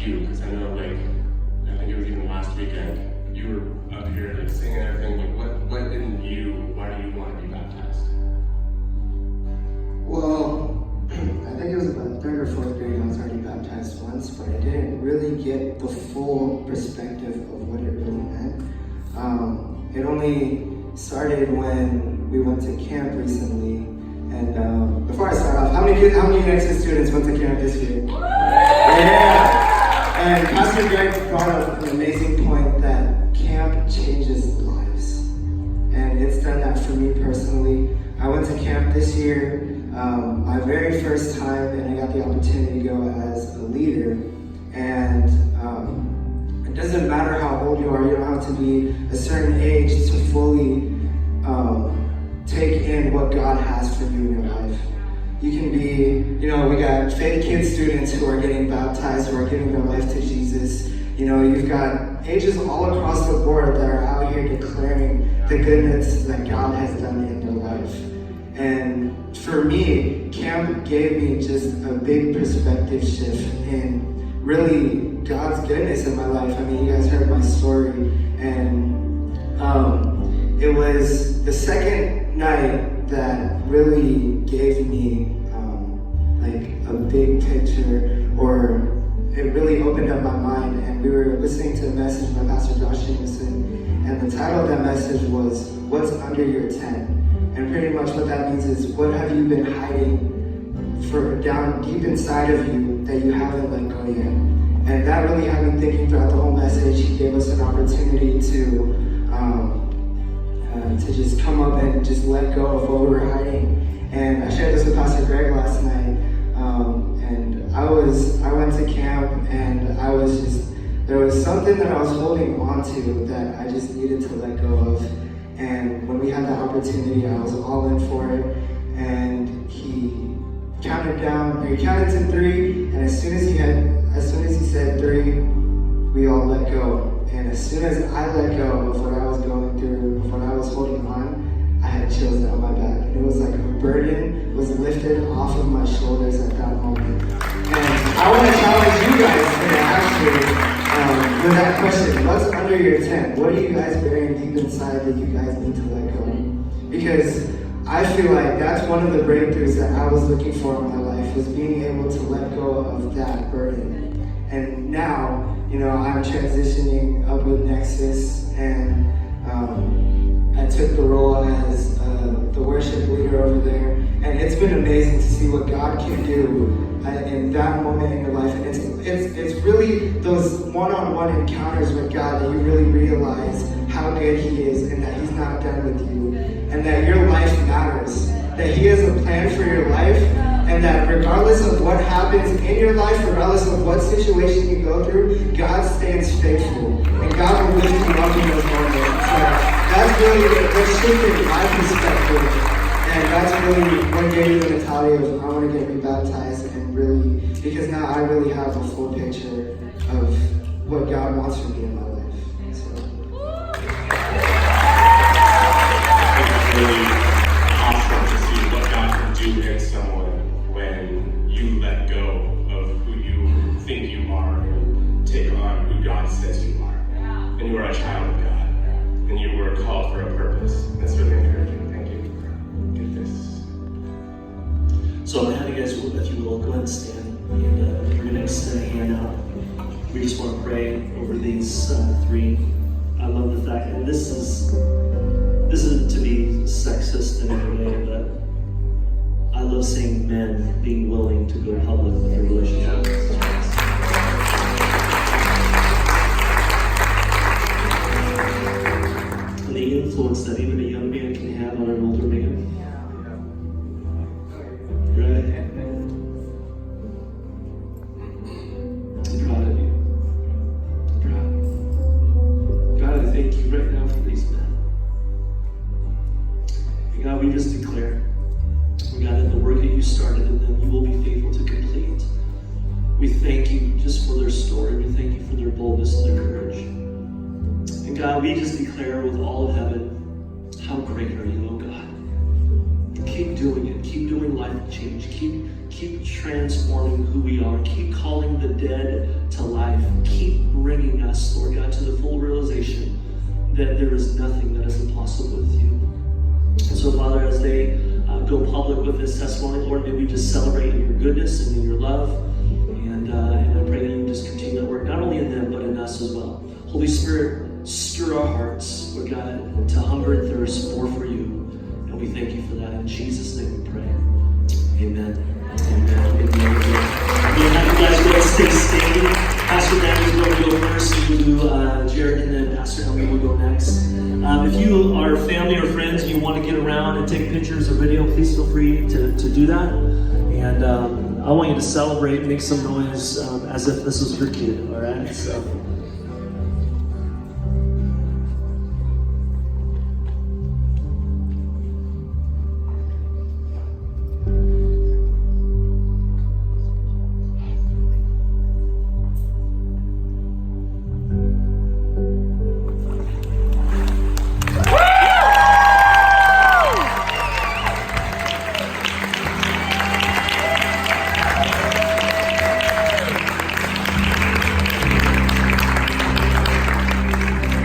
you, because I know, like, I think it was even last weekend, you were up here, like, singing everything. Like, what in you, why do you want to be baptized? Well, I think it was about third or fourth grade. I was already baptized once, but I didn't really get the full perspective of what it really meant. It only started when we went to camp recently. And before I start off, how many Nexus students went to camp this year? Yeah! And Pastor Greg brought up an amazing point that camp changes lives. And it's done that for me personally. I went to camp this year, my very first time, and I got the opportunity to go as a leader. And it doesn't matter how old you are, you don't have to be a certain age to fully take in what God has for you in your life. You can be, we got Faith Kids students who are getting baptized, who are giving their life to Jesus. You've got ages all across the board that are out here declaring the goodness that God has done in their life. And for me, camp gave me just a big perspective shift in really God's goodness in my life. I mean, you guys heard my story, and it was the second night that really gave me like a big picture, or it really opened up my mind. And we were listening to a message by Pastor Josh Jameson, and the title of that message was "What's Under Your Tent?" And pretty much what that means is, what have you been hiding for down deep inside of you that you haven't let go yet? And that really had me thinking throughout the whole message. He gave us an opportunity to just come up and just let go of what we were hiding. And I shared this with Pastor Greg last night. And I went to camp, and there was something that I was holding on to that I just needed to let go of. And when we had the opportunity, I was all in for it. And he counted to 3, and as soon as he said 3, we all let go. And as soon as I let go of what I was going through, of what I was holding on, I had chills down my back. And it was like a burden was lifted off of my shoulders at that moment. And I want to challenge you guys today, actually, with that question: what's under your tent? What are you guys bearing deep inside that you guys need to let go? Because I feel like that's one of the breakthroughs that I was looking for in my life, was being able to let go of that burden. And now, I'm transitioning up with Nexus, and I took the role as the worship leader over there. And it's been amazing to see what God can do in that moment in your life. And it's really those one-on-one encounters with God that you really realize how good He is, and that He's not done with you, and that your life matters, that He has a plan for your life, and that regardless of what happens in your life, regardless of what situation you go through, God stands faithful, and God will lift you up in those moments. So that's really what shifted my perspective, and that's really what gave me the mentality of I want to get rebaptized, and really, because now I really have a full picture of what God wants from me in my life. So. It's really awesome to see what God can do in someone when you let go of who you think you are and take on who God says you are. And you are a child of God, and you were called for a purpose. That's really encouraging. Thank you. Get this. So I'm going to have you guys, if you will, go ahead and stand, and we're going to extend a hand out. We just want to pray over these 3. I love the fact that this isn't to be sexist in any way, but I love seeing men being willing to go public with their relationship with Jesus Christ. And the influence that even a young man can have on an older man. Right? I'm proud of you. I'm proud. God, I thank you right now for these men. And God, we just declare, God, that the work that you started in them, you will be faithful to complete. We thank you just for their story. We thank you for their boldness and their courage. And God, we just declare with all of heaven, how great are you, oh God. Keep doing it. Keep doing life change. Keep Keep transforming who we are. Keep calling the dead to life. Keep bringing us, Lord God, to the full realization that there is nothing that is impossible with you. And so, Father, as they go public with this testimony, Lord, may we just celebrate in your goodness and in your love. And I pray that you just continue to work not only in them, but in us as well. Holy Spirit, stir our hearts, Lord God, to hunger and thirst more for you. And we thank you for that. In Jesus' name we pray. Amen. Amen. We'll have you guys go and stay standing. Pastor Dan is going to go first. So you do Jared, and then Pastor Helmy will go next. If you are family or friends and you want to get around and take pictures or video, please feel free to do that. And I want you to celebrate, make some noise as if this was your kid, all right? So.